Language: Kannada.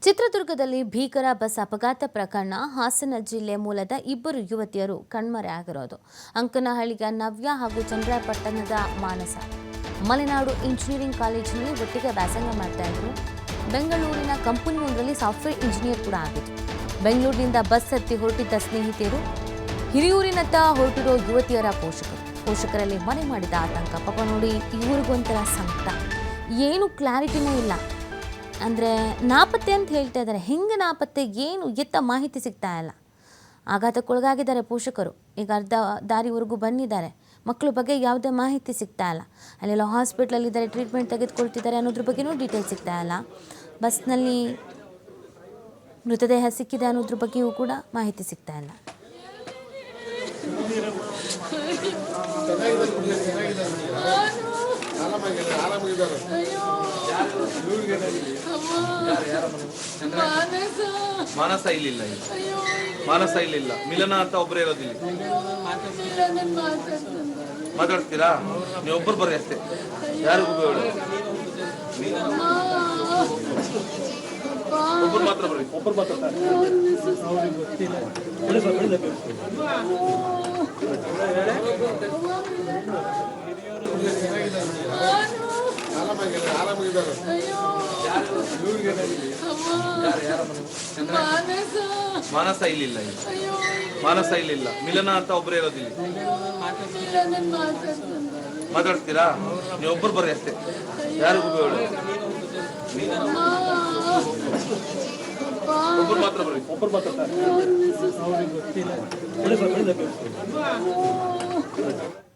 ಚಿತ್ರದುರ್ಗದಲ್ಲಿ ಭೀಕರ ಬಸ್ ಅಪಘಾತ ಪ್ರಕರಣ. ಹಾಸನ ಜಿಲ್ಲೆ ಮೂಲದ ಇಬ್ಬರು ಯುವತಿಯರು ಕಣ್ಮರೆಯಾಗಿರೋದು. ಅಂಕನಹಳ್ಳಿಯ ನವ್ಯ ಹಾಗೂ ಚಂದ್ರಪಟ್ಟಣದ ಮಾನಸ ಮಲೆನಾಡು ಇಂಜಿನಿಯರಿಂಗ್ ಕಾಲೇಜಿನಲ್ಲಿ ಒಟ್ಟಿಗೆ ವ್ಯಾಸಂಗ ಮಾಡ್ತಾ ಇದ್ರು. ಬೆಂಗಳೂರಿನ ಕಂಪನಿಯೊಂದರಲ್ಲಿ ಸಾಫ್ಟ್ವೇರ್ ಇಂಜಿನಿಯರ್ ಕೂಡ ಆಗಿತ್ತು. ಬೆಂಗಳೂರಿನಿಂದ ಬಸ್ ಹತ್ತಿ ಹೊರಟಿದ್ದ ಸ್ನೇಹಿತರು ಹಿರಿಯೂರಿನತ್ತ ಹೊರಟಿರೋ ಯುವತಿಯರ ಪೋಷಕರಲ್ಲಿ ಮನೆ ಮಾಡಿದ ಆತಂಕ. ಪಾಪ ನೋಡಿ, ಇವ್ರಿಗೊಂಥರ ಸಂಕಟ, ಏನು ಕ್ಲಾರಿಟಿನೇ ಇಲ್ಲ. ಅಂದರೆ ನಾಪತ್ತೆ ಅಂತ ಹೇಳ್ತಾ ಇದ್ದಾರೆ. ಹೆಂಗೆ ನಾಪತ್ತೆ, ಏನು ಎತ್ತ ಮಾಹಿತಿ ಸಿಗ್ತಾ ಇಲ್ಲ. ಆಘಾತಕ್ಕೊಳಗಾಗಿದ್ದಾರೆ ಪೋಷಕರು. ಈಗ ಅರ್ಧ ದಾರಿವರೆಗೂ ಬಂದಿದ್ದಾರೆ. ಮಕ್ಕಳ ಬಗ್ಗೆ ಯಾವುದೇ ಮಾಹಿತಿ ಸಿಗ್ತಾ ಇಲ್ಲ. ಅಲ್ಲೆಲ್ಲ ಹಾಸ್ಪಿಟ್ಲಲ್ಲಿದ್ದಾರೆ, ಟ್ರೀಟ್ಮೆಂಟ್ ತೆಗೆದುಕೊಳ್ತಿದ್ದಾರೆ ಅನ್ನೋದ್ರ ಬಗ್ಗೆನೂ ಡೀಟೇಲ್ಸ್ ಸಿಗ್ತಾ ಇಲ್ಲ. ಬಸ್ನಲ್ಲಿ ಮೃತದೇಹ ಸಿಕ್ಕಿದೆ ಅನ್ನೋದ್ರ ಬಗ್ಗೆಯೂ ಕೂಡ ಮಾಹಿತಿ ಸಿಗ್ತಾ ಇಲ್ಲ. ಮಾನಸ ಇಲ್ಲಿಲ್ಲ, ಮಾನಸ ಇಲ್ಲಿಲ್ಲ. ಮಿಲನ ಅಂತ ಒಬ್ಬರೇ ಇರೋದಿಲ್ಲ. ಮಾತಾಡ್ತೀರಾ? ನೀವು ಒಬ್ಬರು ಬರ್ರಿ ಅಷ್ಟೇ, ಯಾರಿಗೂ ಬೇಡ. ಒಬ್ಬರು ಮಾತ್ರ ಬರ್ರಿ, ಒಬ್ಬರು ಮಾತಾಡ್ತಾರೆ. ಮಾನಸ ಇಲ್ಲಿಲ್ಲ, ಮಾನಸ ಇಲ್ಲಿಲ್ಲ. ಮಿಲನ ಅಂತ ಒಬ್ಬರೇ ಇರೋದಿಲ್ಲ. ಮಾತಾಡ್ತೀರಾ? ನೀವು ಒಬ್ಬರು ಬರ್ರಿ ಅಷ್ಟೇ, ಯಾರಿಗೂ ಬೇಡ. ಒಬ್ಬರು ಮಾತ್ರ ಬರ್ರಿ, ಒಬ್ಬರು ಮಾತಾಡ್ತಾರೆ.